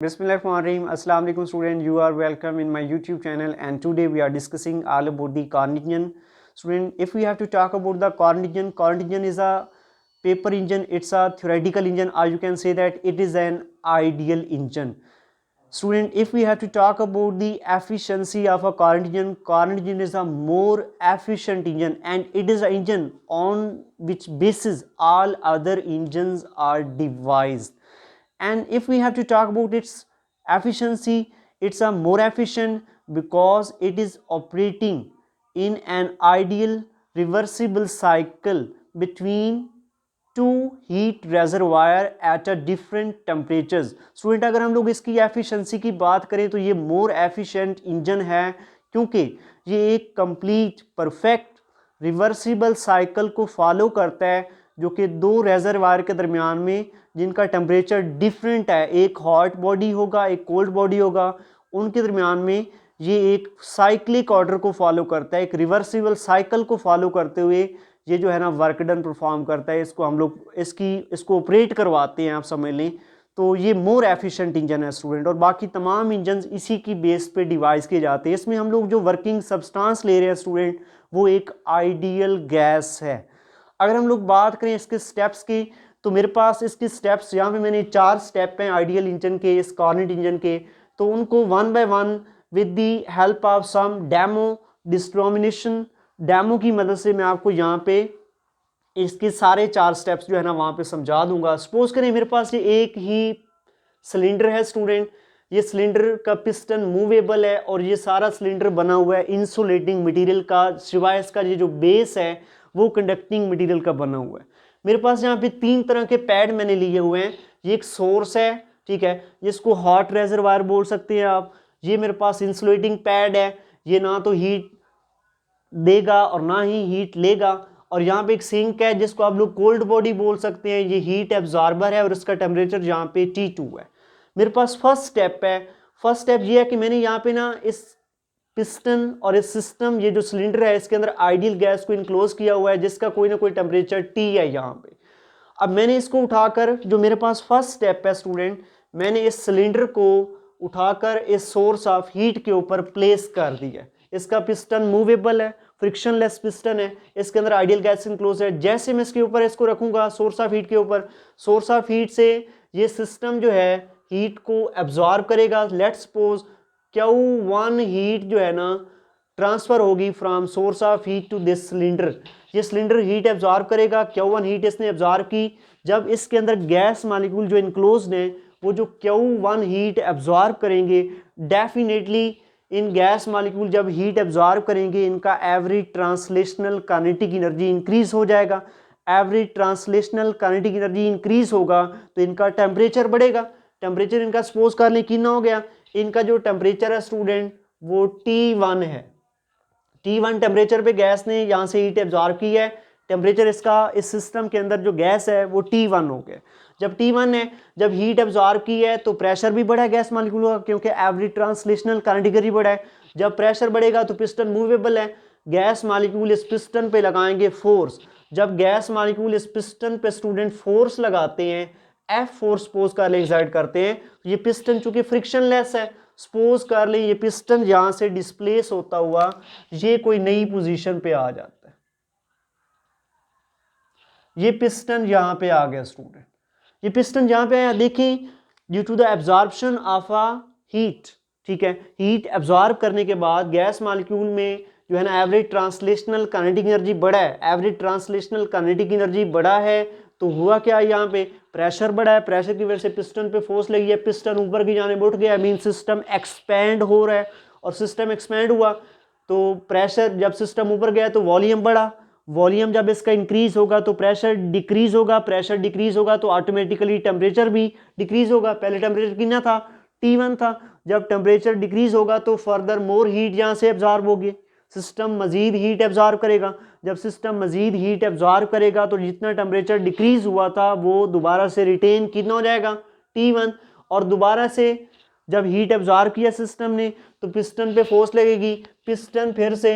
Bismillahirrahmanirrahim. Assalamu alaikum student. You are welcome in my YouTube channel, and today we are discussing all about the Carnot engine. Student, if we have to talk about the Carnot engine is a paper engine. It's a theoretical engine, or you can say that it is an ideal engine. Student, if we have to talk about the efficiency of a Carnot engine is a more efficient engine, and it is an engine on which basis all other engines are devised. And if we have to talk about its efficiency, it's a more efficient because it is operating in an ideal reversible cycle between two heat reservoir at a different temperatures. Student, अगर हम लोग इसकी efficiency की बात करें तो ये more efficient engine है क्योंकि ये एक कंप्लीट परफेक्ट रिवर्सिबल साइकिल को फॉलो करता है जो कि दो रेजरवायर के दरमियान में जिनका टेम्परेचर डिफरेंट है, एक हॉट बॉडी होगा एक कोल्ड बॉडी होगा, उनके दरमियान में ये एक साइक्लिक ऑर्डर को फॉलो करता है, एक रिवर्सिबल साइकिल को फॉलो करते हुए ये जो है ना वर्क डन परफॉर्म करता है. इसको हम लोग इसको ऑपरेट करवाते हैं, आप समझ लें. तो ये मोर एफिशिएंट इंजन है स्टूडेंट, और बाकी तमाम इंजन इसी की बेस पे डिवाइस किए जाते हैं. इसमें हम लोग जो वर्किंग सब्सटेंस ले रहे हैं स्टूडेंट वो एक आइडियल गैस है. अगर हम लोग बात करें इसके स्टेप्स की तो मेरे पास इसके स्टेप्स यहाँ पे मैंने 4 स्टेप हैं आइडियल इंजन के, इस कार्नेट इंजन के. तो उनको one by one with the help of some demo discrimination demo की मदद से मैं आपको यहाँ पे इसके सारे 4 स्टेप्स जो है ना वहाँ पे समझा दूंगा. सपोज करें मेरे पास ये एक ही सिलेंडर है स्टूडेंट, ये सिलेंडर का पिस्टन मूवेबल है और ये सारा सिलेंडर बना हुआ है इंसुलेटिंग मटेरियल का, सिवाय इसका ये जो बेस है वो कंडक्टिंग मटेरियल का बना हुआ है. मेरे पास यहाँ पे 3 तरह के पैड मैंने लिए हुए हैं. ये एक सोर्स है, ठीक है, जिसको हॉट रेजरवायर बोल सकते हैं आप. ये मेरे पास इंसुलेटिंग पैड है, ये ना तो हीट देगा और ना ही हीट लेगा. और यहाँ पे एक सिंक है जिसको आप लोग कोल्ड बॉडी बोल सकते हैं, ये हीट एब्जॉर्बर है और इसका टेम्परेचर यहाँ पे T2 है. मेरे पास फर्स्ट स्टेप है. फर्स्ट स्टेप ये है कि मैंने यहाँ पे ना इस पिस्टन और इस सिस्टम, ये जो सिलेंडर है इसके अंदर आइडियल गैस को इनक्लोज किया हुआ है जिसका कोई ना कोई टेम्परेचर T है यहाँ पे. अब मैंने इसको उठाकर, जो मेरे पास फर्स्ट स्टेप है स्टूडेंट, मैंने इस सिलेंडर को उठाकर इस सोर्स ऑफ हीट के ऊपर प्लेस कर दिया. इसका पिस्टन मूवेबल है, फ्रिक्शनलेस पिस्टन है, इसके अंदर आइडियल गैस इनक्लोज है. जैसे मैं इसके ऊपर इसको रखूंगा सोर्स ऑफ हीट के ऊपर, सोर्स ऑफ हीट से ये सिस्टम जो है हीट को एब्जॉर्ब करेगा. लेट्स सपोज Q1 हीट जो है ना ट्रांसफर होगी from source of heat to this cylinder. ये सिलेंडर हीट एब्जॉर्ब करेगा, Q1 हीट इसने एब्जॉर्ब की. जब इसके अंदर गैस मॉलिक्यूल जो इनक्लोज है वो जो Q1 हीट एब्जॉर्ब करेंगे, डेफिनेटली इन गैस मॉलिक्यूल जब हीट एब्जॉर्ब करेंगे इनका average translational kinetic energy increase हो जाएगा. Average translational kinetic energy increase होगा तो इनका टेम्परेचर बढ़ेगा. टेम्परेचर इनका सपोज कर लें कितना हो गया, इनका जो टेम्परेचर है स्टूडेंट वो T1 है. T1 टेम्परेचर पे गैस ने यहाँ से हीट एब्जॉर्ब की है. टेम्परेचर इसका इस सिस्टम के अंदर जो गैस है वो T1 हो गया. जब T1 है, जब हीट एब्जॉर्ब की है तो प्रेशर भी बढ़ा है गैस मॉलिक्यूल का क्योंकि एवरेज ट्रांसलेशनल काइनेटिक एनर्जी बढ़ा है. जब प्रेशर बढ़ेगा तो पिस्टन मूवेबल है, गैस मॉलिक्यूल इस पिस्टन पे लगाएंगे फोर्स. जब गैस मॉलिक्यूल इस पिस्टन पे स्टूडेंट फोर्स लगाते हैं, F फोर्स सपोज कर ले एक्सर्ट करते हैं, तो ये पिस्टन चूंकि फ्रिक्शनलेस है, सपोज कर ले ये पिस्टन यहाँ से डिस्प्लेस होता हुआ ये कोई नई पोजीशन पे आ जाता है. ये पिस्टन यहाँ पे आ गया स्टूडेंट, ये पिस्टन यहाँ पे आया. देखिए due to the absorption of a heat, ठीक है, हीट एब्जॉर्ब करने के बाद गैस मॉलिक्यूल में जो है ना एवरेज ट्रांसलेशनल काइनेटिक एनर्जी बढ़ा है. एवरेज ट्रांसलेशनल काइनेटिक एनर्जी बढ़ा है तो हुआ क्या, यहाँ पे प्रेशर बढ़ा है. प्रेशर की वजह से पिस्टन पे फोर्स लगी है, पिस्टन ऊपर की जाने उठ गया, मीन सिस्टम एक्सपैंड हो रहा है. और सिस्टम एक्सपैंड हुआ तो प्रेशर, जब सिस्टम ऊपर गया तो वॉल्यूम बढ़ा. वॉल्यूम जब इसका इंक्रीज होगा तो प्रेशर डिक्रीज होगा, प्रेशर डिक्रीज होगा तो ऑटोमेटिकली टेम्परेचर भी डिक्रीज होगा. पहले टेम्परेचर कितना था, T1 था. जब टेम्परेचर डिक्रीज होगा तो फर्दर मोर हीट यहाँ से एब्जॉर्ब होगी, सिस्टम मजीद हीट एब्जॉर्ब करेगा. जब सिस्टम मजीद हीट एब्जॉर्ब करेगा तो जितना टेम्परेचर डिक्रीज हुआ था वो दोबारा से रिटेन कितना हो जाएगा, T1. और दोबारा से जब हीट एब्जॉर्ब किया सिस्टम ने तो पिस्टन पे फोर्स लगेगी, पिस्टन फिर से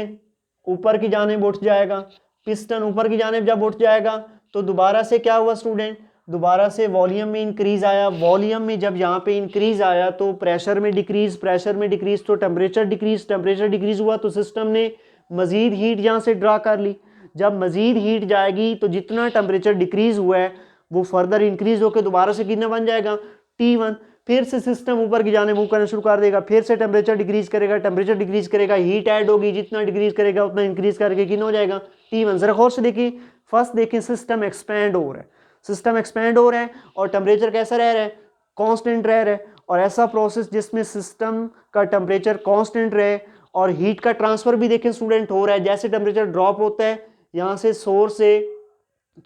ऊपर की जानिब उठ जाएगा. पिस्टन ऊपर की जानिब जब उठ जाएगा तो दोबारा से क्या हुआ स्टूडेंट, दोबारा से वॉल्यूम में इंक्रीज आया, वॉल्यूम में जब यहाँ पे इंक्रीज आया तो प्रेशर में डिक्रीज, प्रेशर में डिक्रीज तो टेम्परेचर डिक्रीज, टेम्परेचर डिक्रीज हुआ तो सिस्टम ने मज़ीद हीट यहाँ से ड्रा कर ली। जब मज़ीद हीट जाएगी तो जितना टेम्परेचर डिक्रीज हुआ है वो फर्दर इंक्रीज होकर दोबारा से कितना बन जाएगा T1। फिर से सिस्टम ऊपर की जाने मूव करना शुरू कर देगा, फिर से टेम्परेचर डिक्रीज करेगा, टेम्परेचर डिक्रीज करेगा, हीट ऐड होगी, जितना डिक्रीज करेगा उतना इंक्रीज करके कितना हो जाएगा T1। जरा गौर से देखिए, फर्स्ट देखें सिस्टम एक्सपैंड हो रहा है, सिस्टम एक्सपैंड हो रहा है और टेम्परेचर कैसा रह रहा है, कांस्टेंट रह रहा है। और ऐसा प्रोसेस जिसमें सिस्टम का टेम्परेचर कांस्टेंट रहे और हीट का ट्रांसफर भी देखें स्टूडेंट हो रहा है। जैसे टेम्परेचर ड्रॉप होता है यहाँ से सोर्स से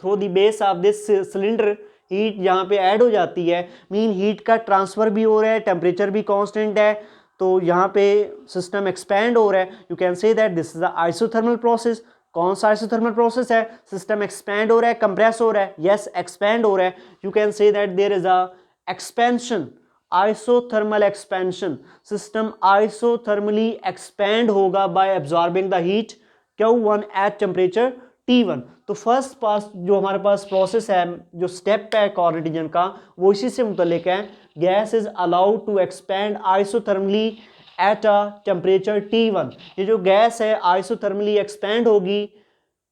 through the base of this cylinder heat यहाँ पे ऐड हो जाती है, मीन हीट का ट्रांसफर भी हो रहा है, टेम्परेचर भी कांस्टेंट है, तो यहाँ पे सिस्टम एक्सपैंड हो रहा है। You can say that this is the isothermal process. कौन सा आइसोथर्मल प्रोसेस है? सिस्टम एक्सपैंड हो रहा है, कंप्रेस हो रहा है, यस एक्सपैंड हो रहा है। You can say that there is a expansion, isothermal expansion. System isothermally expand होगा by absorbing the heat Q1 at temperature T1। तो फर्स्ट पास जो हमारे पास प्रोसेस है, जो स्टेप है कार्निट इंजन का, वो इसी से मुतल्लिक है। Gas is allowed to expand isothermally at a temperature T1। ये जो गैस है आइसोथर्मली एक्सपैंड होगी,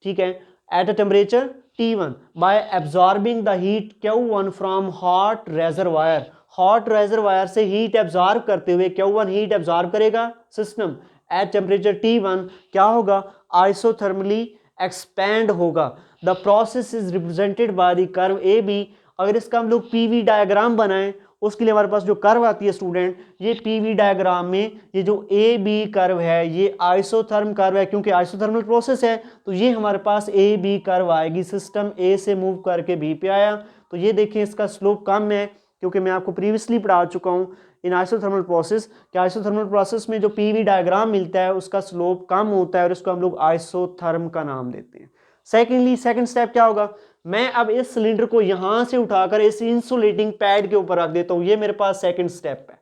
ठीक है, at a temperature T1 by absorbing the heat Q1 from hot reservoir. Hot reservoir से हीट एब्जॉर्ब करते हुए Q1 हीट एब्जॉर्ब करेगा सिस्टम एट टेम्परेचर T1, क्या होगा, आइसोथर्मली एक्सपैंड होगा। The process is represented by the curve A B. अगर इसका हम लोग पीवी डायग्राम बनाएं उसके लिए हमारे पास जो कर्व आती है स्टूडेंट, ये पीवी डायग्राम में ये जो ए बी कर्व है ये आइसोथर्म कर्व है, क्योंकि आइसोथर्मल प्रोसेस है तो ये हमारे पास ए बी कर्व आएगी। सिस्टम ए से मूव करके बी पे आया तो ये देखें इसका स्लोप कम है, क्योंकि मैं आपको प्रीवियसली पढ़ा चुका हूँ इन आइसोथर्मल प्रोसेस कि आइसोथर्मल प्रोसेस में जो पीवी डायग्राम मिलता है उसका स्लोप कम होता है और इसको हम लोग आइसोथर्म का नाम देते हैं। सेकेंडली, सेकेंड स्टेप क्या होगा, मैं अब इस सिलेंडर को यहां से उठाकर इस इंसुलेटिंग पैड के ऊपर रख देता हूं। ये मेरे पास सेकेंड स्टेप है।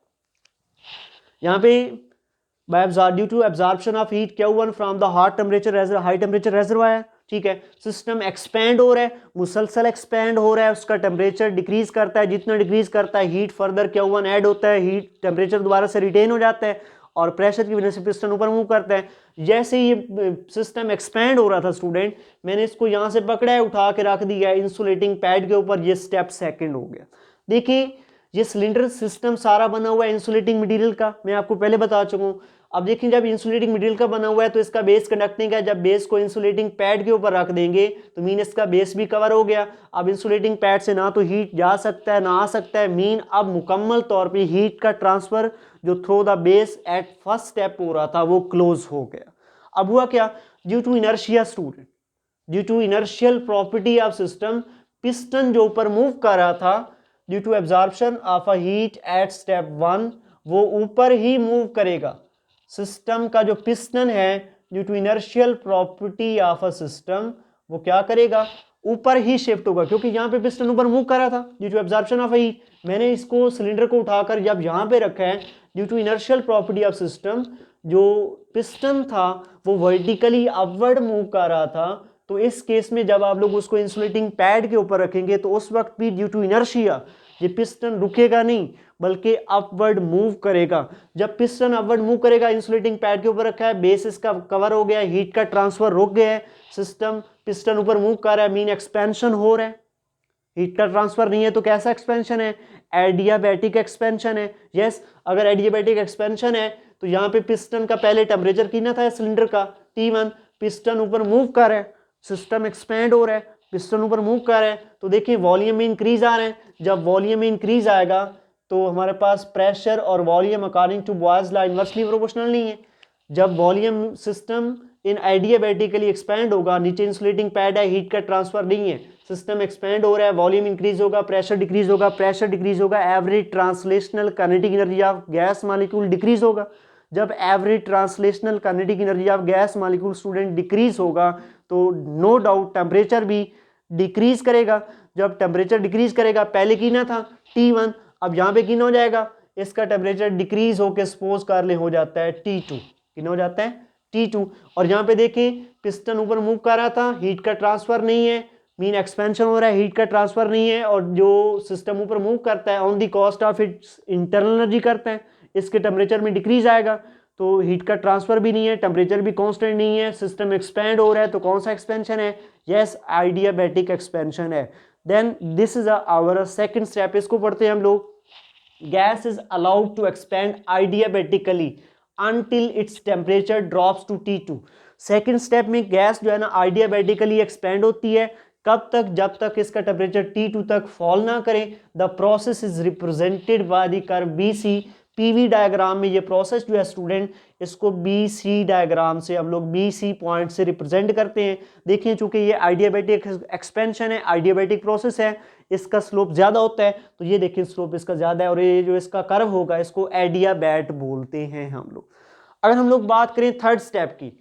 यहाँ पे due to absorption of heat Q1 from the hot temperature high temperature reservoir, ठीक है, सिस्टम एक्सपैंड हो रहा है, मुसलसल एक्सपैंड हो रहा है, उसका टेम्परेचर डिक्रीज करता है, जितना डिक्रीज करता है हीट फर्दर Q1 ऐड होता है, हीट टेम्परेचर दोबारा से रिटेन हो जाता है और प्रेशर की वजह से पिस्टन ऊपर मूव करता है। जैसे ये सिस्टम एक्सपैंड हो रहा था स्टूडेंट, मैंने इसको यहाँ से पकड़ा है, उठा के रख दिया है इंसुलेटिंग पैड के ऊपर, ये स्टेप सेकंड हो गया। देखिए ये सिलेंडर सिस्टम सारा बना हुआ है इंसुलेटिंग मटेरियल का, मैं आपको पहले बता चुका हूँ। अब देखिए जब इंसुलेटिंग मटेरियल का बना हुआ है तो इसका बेस कंडक्टिंग है, जब बेस को इंसुलेटिंग पैड के ऊपर रख देंगे तो मीन इसका बेस भी कवर हो गया। अब इंसुलेटिंग पैड से ना तो हीट जा सकता है ना आ सकता है, मीन अब मुकम्मल तौर पे हीट का ट्रांसफर जो through the base at first step हो रहा था वो क्लोज हो गया। अब हुआ क्या, due to inertia student, due to inertial property of system, piston जो ऊपर मूव कर रहा था due to absorption of a heat at step 1 वो ऊपर ही मूव करेगा। सिस्टम का जो पिस्टन है due to inertial property of a system वो क्या करेगा, ऊपर ही शिफ्ट होगा, क्योंकि यहाँ पे पिस्टन ऊपर मूव कर रहा था due to absorption of heat. मैंने इसको सिलेंडर को उठाकर जब यहाँ पे रखा है due to inertial property of system, जो पिस्टन था वो वर्टिकली अपवर्ड मूव कर रहा था, तो इस केस में जब आप लोग उसको इंसुलेटिंग पैड के ऊपर रखेंगे तो उस वक्त भी ड्यू टू इनर्शिया ये पिस्टन रुकेगा नहीं बल्कि अपवर्ड मूव करेगा। जब पिस्टन अपवर्ड मूव करेगा, इंसुलेटिंग पैड के ऊपर रखा है, बेस इसका कवर हो गया, हीट का ट्रांसफर रुक गया है, सिस्टम पिस्टन ऊपर मूव कर रहा है, मीन एक्सपेंशन हो रहा है। हीट का ट्रांसफर नहीं है तो कैसा एक्सपेंशन है, एडियाबैटिक एक्सपेंशन है। यस, अगर एडियाबैटिक एक्सपेंशन है तो यहाँ पे पिस्टन का पहले टेम्परेचर कितना था सिलेंडर का T1, पिस्टन ऊपर मूव कर रहा है, सिस्टम एक्सपेंड हो रहा है, पिस्टन ऊपर मूव कर रहा है, तो देखिए वॉल्यूम में इंक्रीज आ रहा है। जब वॉल्यूम में इंक्रीज आएगा तो हमारे पास प्रेशर और volume according to Boyle's law inversely proportional नहीं है। जब volume system in adiabatically expand होगा, नीचे इंसुलेटिंग पैड है, हीट का ट्रांसफर नहीं है, सिस्टम एक्सपैंड हो रहा है, वॉल्यूम इंक्रीज होगा, प्रेशर डिक्रीज होगा, प्रेशर डिक्रीज होगा, average translational kinetic energy of gas molecule decrease होगा। जब average translational kinetic energy of gas molecule student decrease होगा तो नो डाउट टेम्परेचर भी डिक्रीज करेगा। जब टेम्परेचर डिक्रीज करेगा, पहले कितना था T1, अब यहाँ पे कितना हो जाएगा, इसका टेम्परेचर डिक्रीज होकर सपोज कर ले हो जाता है T2, कितना हो जाता है T2। और यहाँ पे देखिए पिस्टन ऊपर मूव कर रहा था, हीट का ट्रांसफर नहीं है, मीन एक्सपेंशन हो रहा है, हीट का ट्रांसफर नहीं है, और जो सिस्टम ऊपर मूव करता है on the cost of its internal energy करता है, इसके टेम्परेचर में डिक्रीज आएगा, तो हीट का ट्रांसफर भी नहीं है, टेम्परेचर भी कांस्टेंट नहीं है, सिस्टम एक्सपेंड हो रहा है, तो कौन सा एक्सपेंशन है? यस, आइडियाबैटिक एक्सपेंशन है। Then this is our second step, इसको पढ़ते हैं हम लोग। Gas is allowed to expand adiabatically until its temperature drops to T2। Second step में गैस जो है ना आइडियाबैटिकली एक्सपेंड होती है, कब तक? जब तक इसका टेम्परेचर T2 तक फॉल ना करे। The process is represented by the curve BC। PV diagram में ये प्रोसेस जो है स्टूडेंट, इसको BC डायग्राम से हम लोग BC पॉइंट से रिप्रेजेंट करते हैं। देखिए चूंकि ये आइडियाबैटिक एक्सपेंशन है, आइडियाबैटिक प्रोसेस है, इसका स्लोप ज़्यादा होता है, तो ये देखिए स्लोप इसका ज़्यादा है, और ये जो इसका कर्व होगा इसको एडियाबैट बोलते हैं हम लोग। अगर हम लोग बात करें थर्ड स्टेप की,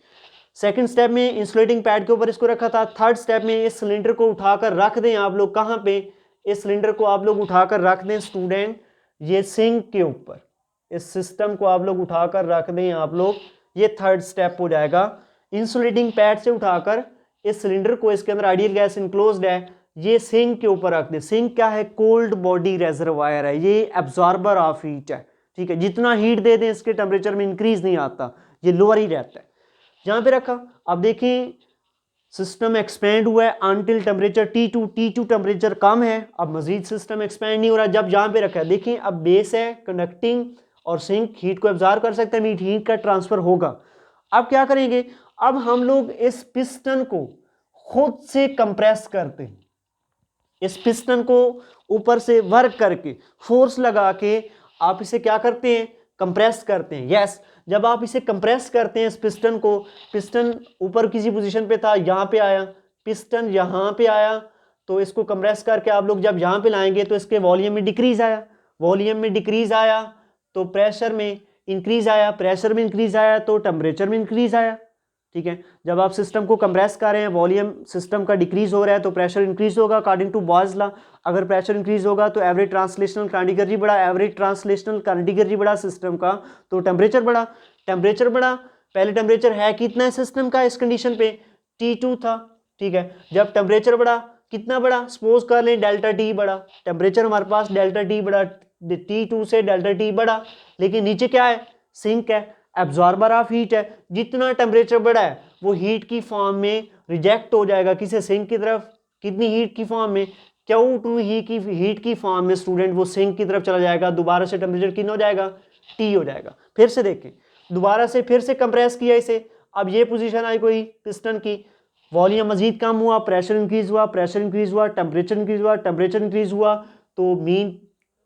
सेकंड स्टेप में इंसुलेटिंग पैड के ऊपर इसको रखा था, थर्ड स्टेप में इस सिलेंडर को उठाकर रख दें आप लोग, कहाँ पे? इस सिलेंडर को आप लोग उठाकर रख दें स्टूडेंट ये सिंक के ऊपर, इस सिस्टम को आप लोग उठाकर रख दें आप लोग, ये थर्ड स्टेप हो जाएगा। इंसुलेटिंग पैड से उठाकर इस सिलेंडर को, इसके अंदर आइडियल गैस इनक्लोज्ड है, ये सिंक के ऊपर रख दे। सिंक क्या है? कोल्ड बॉडी रेजर्वायर है, ये एब्जॉर्बर ऑफ हीट है, ठीक है। जितना हीट दे दें इसके टेम्परेचर में इंक्रीज नहीं आता, ये लोअर ही रहता है। जहां पे रखा, अब देखिए सिस्टम एक्सपेंड हुआ है until temperature T2, T2 temperature कम है, अब मजीद सिस्टम एक्सपेंड नहीं हो रहा। जब जहां पे रखा है देखिए, अब बेस है कंडक्टिंग और सिंक हीट को एब्जॉर्ब कर सकते हैं, हीट का ट्रांसफर होगा। अब क्या करेंगे? अब हम लोग इस पिस्टन को खुद से कंप्रेस करते हैं, इस पिस्टन को ऊपर से वर्क करके फोर्स लगा के आप इसे क्या करते हैं? कंप्रेस करते हैं। यस, जब आप इसे कंप्रेस करते हैं इस पिस्टन को, पिस्टन ऊपर किसी पोजीशन पे था, यहाँ पे आया, पिस्टन यहाँ पे आया, तो इसको कंप्रेस करके आप लोग जब यहाँ पे लाएंगे तो इसके वॉल्यूम में डिक्रीज आया, वॉल्यूम में डिक्रीज आया तो प्रेशर में इंक्रीज आया, प्रेशर में इंक्रीज आया तो टेम्परेचर में इंक्रीज आया, ठीक है। जब आप सिस्टम को कंप्रेस कर रहे हैं, वॉल्यूम सिस्टम का डिक्रीज हो रहा है तो प्रेशर इंक्रीज होगा अकॉर्डिंग टू बॉयज लॉ। अगर प्रेशर इंक्रीज होगा तो एवरेज ट्रांसलेशनल काइनेटिक एनर्जी बढ़ा, एवरेज ट्रांसलेशनल काइनेटिक एनर्जी बढ़ा सिस्टम का, तो टेम्परेचर बढ़ा, टेम्परेचर बढ़ा। पहले टेम्परेचर है कितना है सिस्टम का इस कंडीशन पे? T2 था, ठीक है। जब टेम्परेचर बढ़ा, कितना बढ़ा? सपोज कर लें डेल्टा T बढ़ा, टेम्परेचर हमारे पास डेल्टा T बढ़ा, T2 से डेल्टा T बढ़ा, लेकिन नीचे क्या है? सिंक है, एब्जॉर्बर ऑफ हीट है। जितना टेम्परेचर बढ़ा है वो हीट की फॉर्म में रिजेक्ट हो जाएगा, किसे? सिंक की तरफ। कितनी हीट की फॉर्म में? Q2 हीट की फॉर्म में स्टूडेंट वो सिंक की तरफ चला जाएगा, दोबारा से टेम्परेचर कितना हो जाएगा? T हो जाएगा। फिर से देखें, दोबारा से फिर से कंप्रेस किया इसे, अब ये पोजीशन आई कोई पिस्टन की, वॉल्यूम मजीद कम हुआ, प्रेशर इंक्रीज हुआ, प्रेशर इंक्रीज हुआ, टेम्परेचर इंक्रीज हुआ, टेम्परेचर इंक्रीज हुआ, तो मीन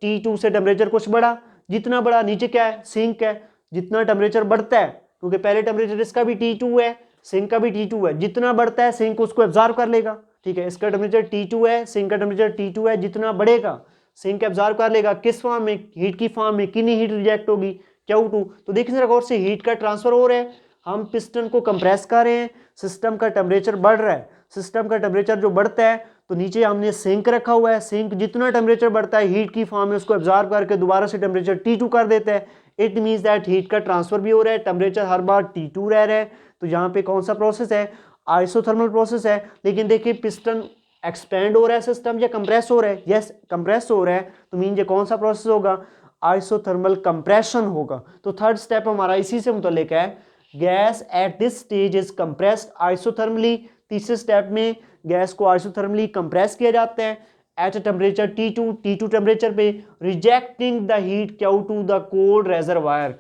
T2 से टेम्परेचर कुछ बढ़ा, जितना बढ़ा, नीचे क्या है? सिंक है। जितना टेम्परेचर बढ़ता है, क्योंकि पहले टेम्परेचर इसका भी T2 है, सिंक का भी T2 है, जितना बढ़ता है सिंक उसको एब्जॉर्ब कर लेगा, ठीक है। इसका टेम्परेचर T2 है, सिंक का टेम्परेचर T2 है, जितना बढ़ेगा सिंक एब्जॉर्ब कर लेगा, किस फॉर्म में? हीट की फॉर्म में। कितनी हीट रिजेक्ट होगी? Q2। तो देखिए जरा गौर से, हीट का ट्रांसफर हो रहा है, हम पिस्टन को कंप्रेस कर रहे हैं, सिस्टम का टेम्परेचर बढ़ रहा है, सिस्टम का टेम्परेचर जो बढ़ता है तो नीचे हमने सिंक रखा हुआ है, सिंक जितना टेम्परेचर बढ़ता है हीट की फॉर्म में उसको एब्जॉर्ब करके दोबारा से टेम्परेचर T2 कर देता है। इट मीन्स दैट हीट का ट्रांसफर भी हो रहा है, टेम्परेचर हर बार T2 रह रहा है। तो यहाँ पे कौन सा प्रोसेस है? आइसोथर्मल प्रोसेस है। लेकिन देखिए पिस्टन एक्सपेंड हो रहा है सिस्टम या कंप्रेस हो रहा है? यस, कंप्रेस हो रहा है, तो मीन ये कौन सा प्रोसेस होगा? आइसोथर्मल कंप्रेशन होगा। तो थर्ड स्टेप हमारा इसी से मुतल्लिक है, gas at this stage is compressed isothermally. तीसरे स्टेप में गैस को आइसोथर्मली कंप्रेस किया जाता है एट टेम्परेचर T2 टेम्परेचर पे, rejecting the heat Q2 the cold reservoir.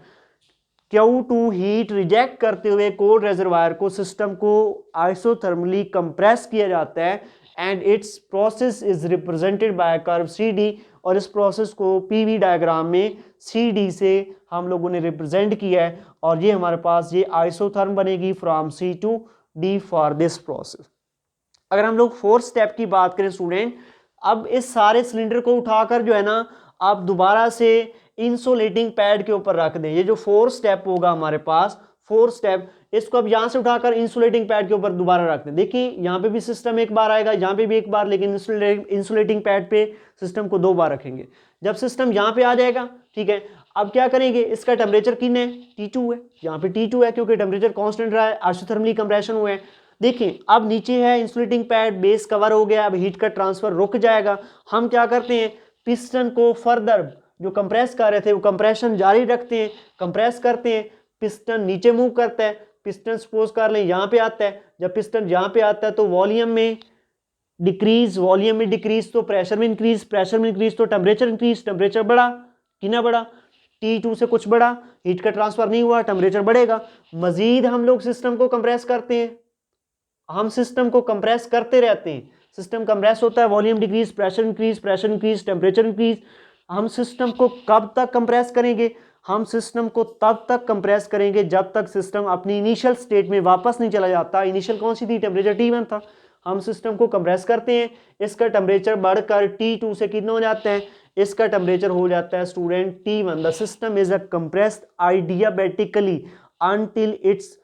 Q2 heat reject करते हुए कोल्ड रेजर्वायर को, सिस्टम को आइसोथर्मली कंप्रेस किया जाता है and it's process is represented bye curve CD। और इस प्रोसेस को पीवी डायग्राम में CD से हम लोगों ने रिप्रेजेंट किया है, और ये हमारे पास ये आइसोथर्म बनेगी from C to D for this process. अगर हम लोग फोर्थ स्टेप की बात करें स्टूडेंट, अब इस सारे सिलेंडर को उठाकर जो है ना आप दोबारा से इंसुलेटिंग पैड के ऊपर रख दें। ये जो फोर्थ स्टेप होगा हमारे पास, फोर्थ स्टेप, इसको अब यहाँ से उठाकर इंसुलेटिंग पैड के ऊपर दोबारा रख दें। देखिए यहाँ पे भी सिस्टम एक बार आएगा, यहाँ पे भी एक बार, लेकिन इंसुलेटिंग पैड पे सिस्टम को 2 बार रखेंगे। जब सिस्टम यहाँ पे आ जाएगा, ठीक है, अब क्या करेंगे? इसका टेम्परेचर कितना है? T2 है, यहाँ पे T2 है क्योंकि टेम्परेचर कांस्टेंट रहा है, आइसोथर्मली कंप्रेशन हुआ है। देखें अब नीचे है इंसुलेटिंग पैड, बेस कवर हो गया, अब हीट का ट्रांसफर रुक जाएगा। हम क्या करते हैं, पिस्टन को फर्दर जो कंप्रेस कर रहे थे वो कंप्रेशन जारी रखते हैं, कंप्रेस करते हैं, पिस्टन नीचे मूव करता है। पिस्टन सपोज कर लें यहाँ पे आता है, जब पिस्टन यहाँ पे आता है तो वॉल्यूम में डिक्रीज, वॉल्यूम में डिक्रीज तो प्रेशर में इंक्रीज, प्रेशर में इंक्रीज तो टेम्परेचर इंक्रीज, टेम्परेचर बढ़ा कितना बढ़ा, T2 से कुछ बढ़ा, हीट का ट्रांसफर नहीं हुआ, टेम्परेचर बढ़ेगा। मजीद हम लोग सिस्टम को कंप्रेस करते हैं, हम सिस्टम को कंप्रेस करते रहते हैं, सिस्टम कंप्रेस होता है, volume decrease, pressure increase, pressure increase, temperature increase. हम सिस्टम को कब तक कंप्रेस करेंगे, हम सिस्टम को तब तक कंप्रेस करेंगे जब तक सिस्टम अपनी इनिशियल स्टेट में वापस नहीं चला जाता। इनिशियल कौन सी थी, टेम्परेचर T1 था। हम सिस्टम को कंप्रेस करते हैं, इसका टेम्परेचर बढ़कर T2 से कितना हो जाता है, इसका टेम्परेचर हो जाता है student T1। The system is a compressed adiabatically until its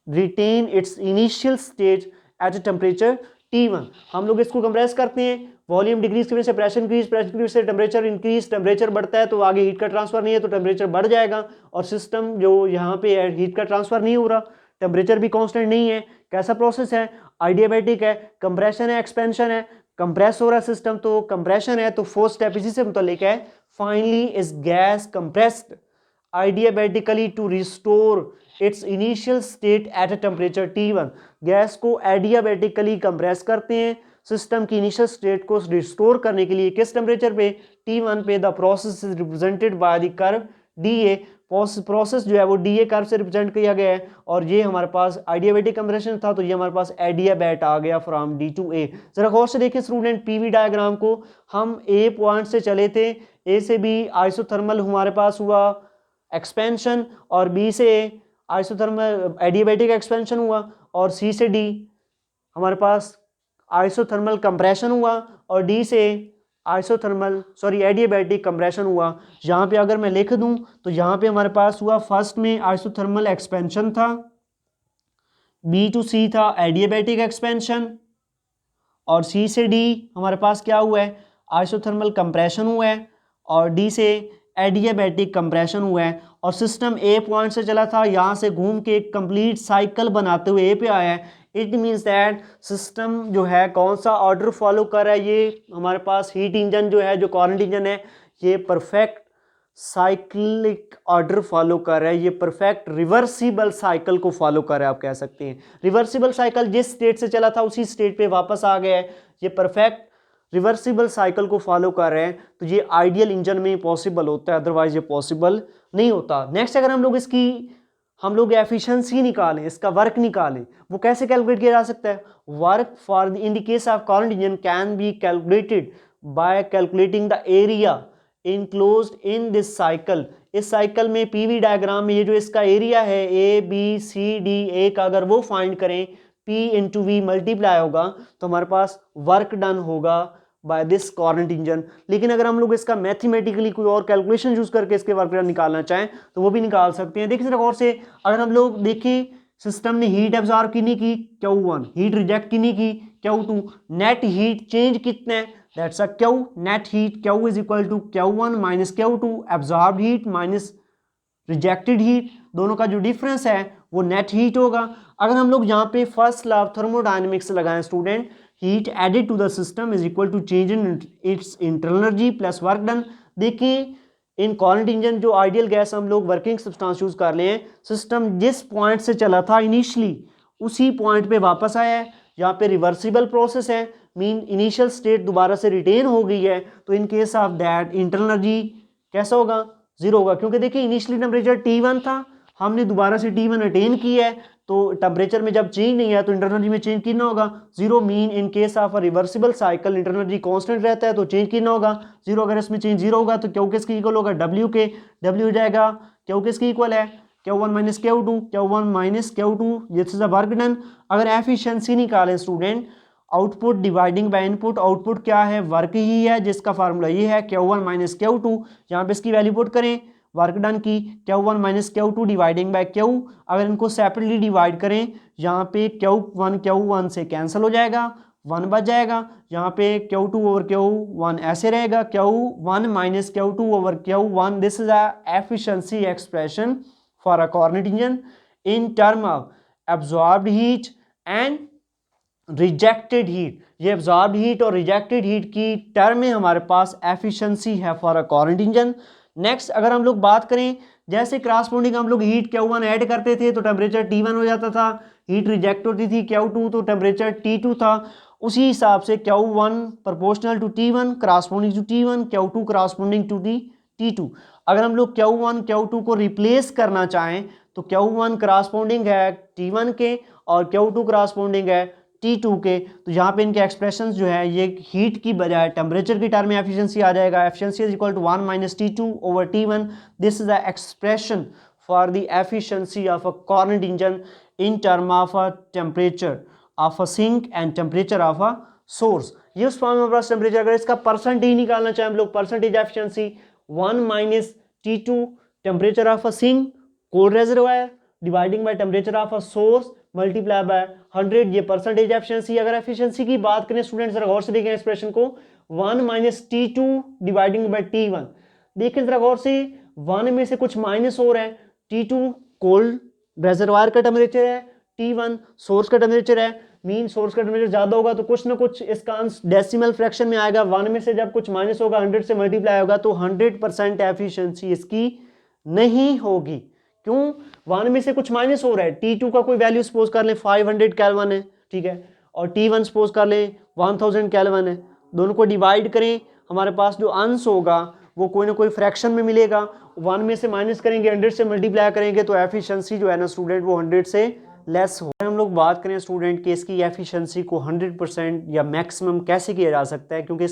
retain its initial state at a temperature T1। हम लोग इसको कंप्रेस करते हैं, वॉल्यूम डिक्रीज की वजह से प्रेशर इंक्रीज, प्रेशर इंक्रीज से टेम्परेचर इंक्रीज, टेम्परेचर बढ़ता है तो आगे हीट का ट्रांसफर नहीं है तो टेम्परेचर बढ़ जाएगा। और सिस्टम जो यहाँ पे है हीट का ट्रांसफर नहीं हो रहा, टेम्परेचर भी कांस्टेंट नहीं है। कैसा प्रोसेस है, आइडियाबैटिक है, कंप्रेशन है, एक्सपेंशन है, कंप्रेस हो रहा है सिस्टम तो कंप्रेशन है, तो फोर्थ स्टेप इसी से मुताल्लिक है। Finally is gas compressed adiabatically to restore its initial state at a temperature T1। Gas को आइडियाबैटिकली कंप्रेस करते हैं सिस्टम की इनिशियल स्टेट को रिस्टोर करने के लिए, किस टेम्परेचर पे, T1 पे। The process is represented by the curve DA। Process जो है वो DA कर्व से रिप्रेजेंट किया गया है। और ये हमारे पास आइडियाबैटिक कंप्रेशन था तो ये हमारे पास आइडियाबैट आ गया फ्रॉम D to A। जरा गौर से देखें स्टूडेंट, PV डायग्राम को हम A पॉइंट से चले थे, A से B आइसोथर्मल हमारे पास हुआ एक्सपेंशन, और B से आइसोथर्मल एडियाबैटिक एक्सपेंशन हुआ, और C से D हमारे पास आइसोथर्मल कंप्रेशन हुआ, और D से एडियाबैटिक कंप्रेशन हुआ। यहाँ पे अगर मैं लिख दूं तो यहाँ पे हमारे पास हुआ फर्स्ट में आइसोथर्मल एक्सपेंशन था, B to C था एडियाबैटिक एक्सपेंशन, और C से D हमारे पास क्या हुआ है, आइसोथर्मल कंप्रेशन हुआ है, और D से एडियाबैटिक कंप्रेशन हुआ है। और सिस्टम A पॉइंट से चला था, यहाँ से घूम के एक कंप्लीट साइकिल बनाते हुए A पे आया है। इट मीन्स दैट सिस्टम जो है कौन सा ऑर्डर फॉलो कर रहा है, ये हमारे पास हीट इंजन जो है, जो कॉरेंट इंजन है, ये परफेक्ट साइक्लिक ऑर्डर फॉलो कर रहा है, ये परफेक्ट रिवर्सिबल साइकिल को फॉलो कर रहा है। आप कह सकते हैं रिवर्सिबल साइकिल, जिस स्टेट से चला था उसी स्टेट पे वापस आ गया है, ये परफेक्ट रिवर्सिबल साइकिल को फॉलो कर रहे हैं। तो ये आइडियल इंजन में पॉसिबल होता है, अदरवाइज ये पॉसिबल नहीं होता। नेक्स्ट अगर हम लोग एफिशिएंसी निकालें, इसका वर्क निकालें, वो कैसे कैलकुलेट किया जा सकता है। Work for in the case of current engine can be calculated by calculating the area enclosed in this cycle. इस साइकिल में पीवी डायग्राम में ये जो इसका एरिया है ABCD का अगर वो फाइंड करें, P इंटू V मल्टीप्लाई होगा तो हमारे पास वर्क डन होगा बाय दिस करंट इंजन। लेकिन अगर हम लोग इसका मैथमेटिकली कोई और कैलकुलेशन यूज करके इसके वर्क डन निकालना चाहें तो वो भी निकाल सकते हैं। देखिए जरा गौर से, अगर हम लोग देखें सिस्टम ने हीट एब्जॉर्ब कितनी की, Q1, हीट रिजेक्ट कितनी की, Q2, नेट हीट चेंज कितना है, that's a Q, net heat Q is equal to Q1 minus Q2, absorbed heat minus rejected heat, दोनों का जो डिफरेंस है वो नेट हीट होगा। अगर हम लोग यहाँ पे फर्स्ट लॉ ऑफ थर्मोडायनेमिक्स लगाएं student, heat added to the system is equal to change in its internal energy plus work done. देखिए इन करंट इंजन जो आइडियल गैस हम लोग वर्किंग सब्सटेंस यूज कर रहे हैं, सिस्टम जिस पॉइंट से चला था इनिशियली उसी पॉइंट पे वापस आया है। यहाँ पे रिवर्सिबल प्रोसेस है, मीन इनिशियल स्टेट दोबारा से रिटेन हो गई है। तो in case of that internal energy कैसा होगा, जीरो होगा, क्योंकि देखिए इनिशियली टेम्परेचर T1 था, हमने दोबारा से T1 अटेन किया है, तो टेम्परेचर में जब चेंज नहीं है तो इंटरनल एनर्जी में चेंज कितना होगा, zero. Mean in case of a reversible cycle internal energy constant रहता है तो चेंज कितना होगा, जीरो। अगर इसमें चेंज जीरो होगा तो Q किसके इक्वल होगा, W के, W हो जाएगा Q किसके इक्वल है, Q1 minus Q2, Q1 minus Q2, this is a work done. अगर एफिशिएंसी निकालें student, output dividing by input, output क्या है, वर्क ही है, जिसका फार्मूला ये है Q1 माइनस Q2। यहाँ पे इसकी वैल्यू पुट करें वर्क डन की, Q1 minus Q2 dividing by Q। अगर इनको सेपरेटली डिवाइड करें, यहाँ पे Q1 से कैंसिल हो जाएगा, 1 बच जाएगा। यहाँ पे Q2 ओवर Q1 ऐसे रहेगा, Q1 minus Q2 over Q1। This is a efficiency expression for a current engine in term of absorbed heat and rejected heat, ये एब्जॉर्ब्ड हीट और रिजेक्टेड हीट की टर्म में हमारे पास एफिशिएंसी है for a Carnot engine. Next अगर हम लोग बात करें, जैसे क्रॉसपोंडिंग हम लोग हीट Q1 ऐड करते थे तो टेम्परेचर T1 हो जाता था, हीट रिजेक्ट होती थी Q2 तो टेम्परेचर T2 था। उसी हिसाब से Q1 proportional to T1 corresponding to T1, Q2 corresponding to T2। अगर हम लोग Q1 Q2 को रिप्लेस करना चाहें तो Q1 क्रॉसपोंडिंग है T1 के और Q2 क्रॉसपोंडिंग है T2 के, तो यहाँ पे इनके एक्सप्रेशंस जो है ये हीट की बजाय टेम्परेचर की टर्म में एफिशिएंसी आ जाएगा। Efficiency is equal to 1 minus T2 over T1। This is the expression for the efficiency of a Carnot engine in term of a temperature of a sink and temperature of a source. ये उस form में temperature, अगर इसका percentage निकालना चाहें हम लोग, percentage efficiency 1 minus T2 temperature of a sink cold reservoir dividing by temperature of a source multiply by 100, ये परसेंटेज एफिशिएंसी। अगर एफिशिएंसी की बात करें स्टूडेंट्स जरा गौर से देखें एक्सप्रेशन को, 1 minus T2 dividing by T1। देखें जरा गौर से, 1 में से कुछ माइनस हो रहा है, T2 कोल्ड रेजर्वायर का टेम्परेचर है, T1 सोर्स का टेम्परेचर है। मीन सोर्स का टेम्परेचर ज्यादा होगा तो कुछ ना कुछ इसका अंश डेसिमल फ्रैक्शन में आएगा, 1 में से जब कुछ माइनस होगा 100 से मल्टीप्लाई होगा तो 100% एफिशिएंसी इसकी नहीं होगी। क्यों? 1 में से कुछ माइनस हो रहा है, T2 का कोई वैल्यू सपोज कर लें 500 केल्विन है, ठीक है, और T1 सपोज कर लें 1000 केल्विन है। दोनों को डिवाइड करें, हमारे पास जो अंश होगा वो कोई ना कोई फ्रैक्शन में मिलेगा। 1 में से माइनस करेंगे, 100 से मल्टीप्लाई करेंगे तो एफिशिएंसी जो है ना स्टूडेंट वो 100 से लेस हो। हम लोग बात करें स्टूडेंट कि इसकी एफिशिएंसी को 100% या मैक्सिमम कैसे किया जा सकता है, क्योंकि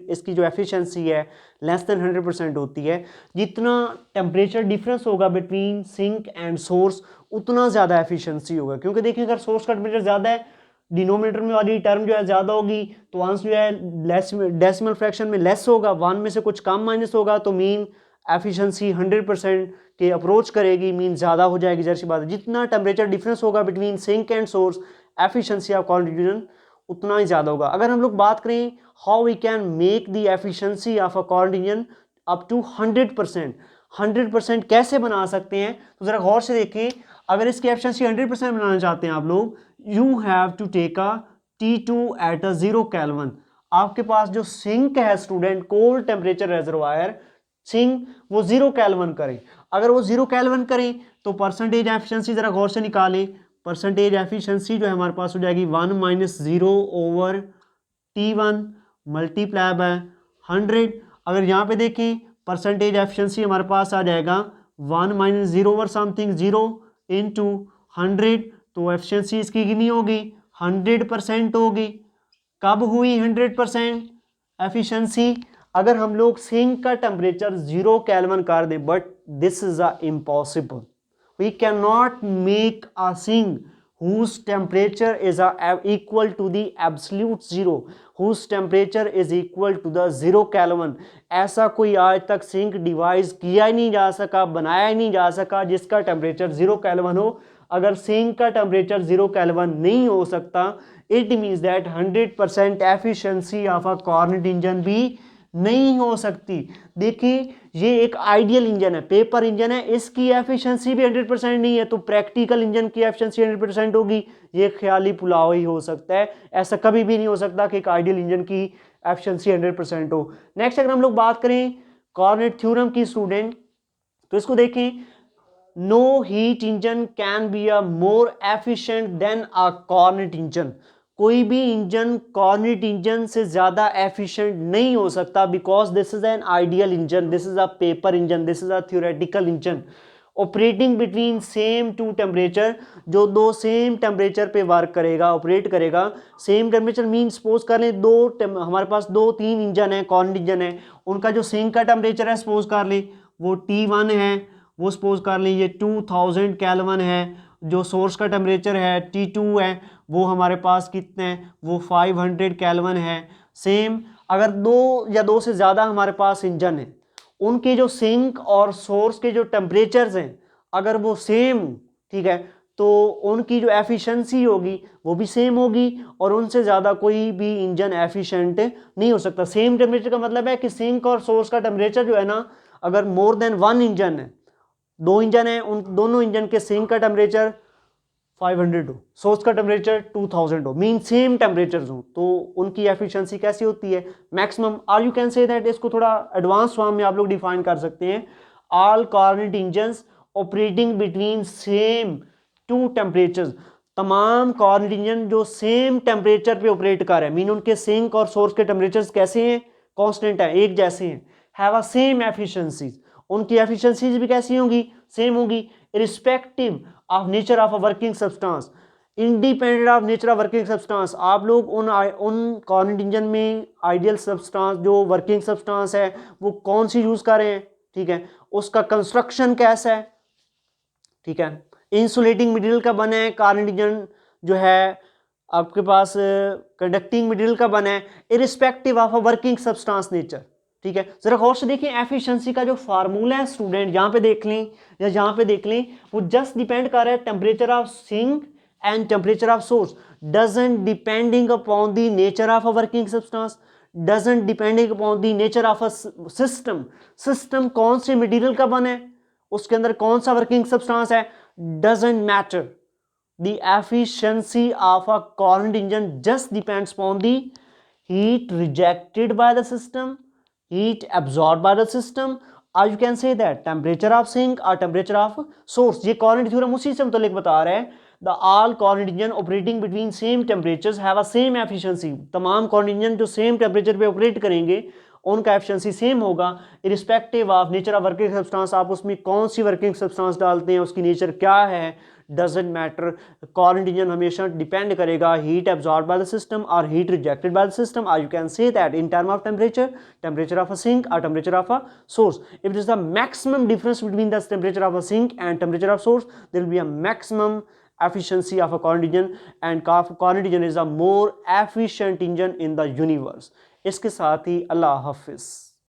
इसकी जो एफिशिएंसी है लेस देन 100% होती है। जितना टेम्परेचर डिफरेंस होगा बिटवीन सिंक एंड सोर्स उतना ज़्यादा एफिशिएंसी होगा, क्योंकि देखिए अगर सोर्स का टेम्परेचर ज़्यादा है, डिनोमिनेटर में वाली टर्म जो है ज़्यादा होगी तो अंश जो है लेस डेसिमल फ्रैक्शन में लेस होगा, 1 में से कुछ कम माइनस होगा तो मीन एफिशिएंसी 100% के अप्रोच करेगी, मीन ज़्यादा हो जाएगी। जैसी बात है, जितना टेम्परेचर डिफरेंस होगा between sink and source efficiency of Carnot engine उतना ही ज़्यादा होगा। अगर हम लोग बात करें how we can make the efficiency of a Carnot engine up to 100%, 100% कैसे बना सकते हैं, तो ज़रा गौर से देखें। अगर इसकी एफिशिएंसी 100% बनाना चाहते हैं आप लोग, you have to take a T2 at a 0 Kelvin. आपके पास जो सिंक है student, cold temperature reservoir sink, वो 0 केल्विन करें। अगर वो 0 केल्विन करें तो परसेंटेज एफिशिएंसी जरा गौर से निकालें। परसेंटेज एफिशिएंसी जो है हमारे पास हो जाएगी 1 minus 0 over T1 multiply by 100। अगर यहाँ पे देखें परसेंटेज एफिशिएंसी हमारे पास आ जाएगा 1 माइनस 0 ओवर समथिंग 0 इंटू 100, तो एफिशिएंसी इसकी कितनी होगी? 100% होगी। कब हुई 100% एफिशिएंसी? अगर हम लोग सिंक का टेम्परेचर 0 केल्विन कर दें, but this is a impossible. We can not make a sink whose temperature is equal to the absolute zero, whose temperature is equal to the 0 Kelvin। ऐसा कोई आज तक सिंक डिवाइस किया ही नहीं जा सका, बनाया ही नहीं जा सका जिसका टेम्परेचर 0 Kelvin हो। अगर सिंक का टेम्परेचर 0 Kelvin नहीं हो सकता, it means that 100% efficiency of a Carnot engine भी नहीं हो सकती। देखिए ये एक आइडियल इंजन है, पेपर इंजन है, इसकी एफिशिएंसी भी 100% नहीं है, तो प्रैक्टिकल इंजन की एफिशिएंसी 100% होगी, ये ख्याली पुलाव ही हो सकता है। ऐसा कभी भी नहीं हो सकता कि एक आइडियल इंजन की एफिशिएंसी 100% हो। नेक्स्ट अगर हम लोग बात करें कॉर्नेट थ्योरम की स्टूडेंट, तो इसको देखें, no heat engine can be a more efficient than a Carnot engine. कोई भी इंजन कॉर्नेट इंजन से ज्यादा एफिशिएंट नहीं हो सकता, because this is an ideal engine, this is a paper engine, this is a theoretical engine operating between same two temperature, जो दो same temperature पे वर्क करेगा, ऑपरेट करेगा। सेम टेम्परेचर मीन सपोज कर लें हमारे पास 2-3 इंजन है, कॉर्नेट इंजन है, उनका जो सिंक का टेम्परेचर है सपोज कर लें वो T1 है, वो सपोज कर लें ये 2000 केल्विन है। जो सोर्स का टेम्परेचर है T2 है, वो हमारे पास कितने हैं, वो 500 केल्विन है। सेम अगर दो या दो से ज़्यादा हमारे पास इंजन है, उनके जो सिंक और सोर्स के जो टेम्परेचर्स हैं अगर वो सेम, ठीक है, तो उनकी जो एफिशिएंसी होगी वो भी सेम होगी, और उनसे ज़्यादा कोई भी इंजन एफिशिएंट नहीं हो सकता। सेम टेम्परेचर का मतलब है कि सिंक और सोर्स का टेम्परेचर जो है ना, अगर मोर देन 1 इंजन है, 2 इंजन है, उन दोनों इंजन के सिंक का टेम्परेचर 500 हो, सोर्स का टेम्परेचर 2000 हो, मीन सेम टेम्परेचर्स हो, तो उनकी एफिशिएंसी कैसी होती है, मैक्सिमम। और यू कैन से दैट, इसको थोड़ा एडवांस फॉर्म में आप लोग डिफाइन कर सकते हैं, all Carnot engines operating between same two temperatures, तमाम कार्नेट इंजन जो सेम टेम्परेचर पे ऑपरेट कर रहे हैं, मीन उनके सिंक और सोर्स के टेम्परेचर्स कैसे हैं, कांस्टेंट है, एक जैसे हैं, हैव अ सेम एफिशिएंसीज, उनकी एफिशिएंसीज भी कैसी होंगी, सेम होगी, irrespective of nature of a working substance, independent of nature of working substance. आप लोग उन कार्नेट इंजन में आइडियल सब्सटेंस जो वर्किंग सब्सटेंस है वो कौन सी यूज कर रहे हैं, ठीक है, उसका कंस्ट्रक्शन कैसा है, ठीक है, इंसुलेटिंग मटेरियल का बना है कार्नेट इंजन जो है आपके पास, कंडक्टिंग मटेरियल का बना है, irrespective of a working substance nature, ठीक है। जरा गौर से देखिए, एफिशिएंसी का जो फार्मूला है स्टूडेंट, यहाँ पे देख लें या यहाँ पे देख लें, वो जस्ट डिपेंड कर रहा है temperature of sink and temperature of source, doesn't depending upon the nature of a working substance, doesn't depending upon the nature of a system, system कौन से मटेरियल का बना है, उसके अंदर कौन सा वर्किंग सब्सटेंस है, doesn't matter. The efficiency of a Carnot engine just depends upon the heat rejected by the system, heat absorbed by the system, or you can say that temperature of sink or temperature of source। ये Carnot theorem उसी से मतलब बता रहा है, the all Carnot engine operating between same temperatures have a same efficiency। तमाम Carnot engine जो same temperature पे ऑपरेट करेंगे उनका एफिशिएंसी सेम होगा, irrespective of nature of working substance, आप उसमें कौन सी वर्किंग सब्सटेंस डालते हैं, उसकी नेचर क्या है, डजंट मैटर। कार्नेट इंजन हमेशा डिपेंड करेगा heat absorb by the system और heat rejected by the system, और you can say that in term of temperature, temperature of a sink और temperature of a source. If it is the maximum difference between the temperature of a sink and temperature of source, there will be a maximum efficiency of a Carnot engine, and Carnot engine is a more efficient engine in the universe। इसके साथ ही अल्लाह हाफिज।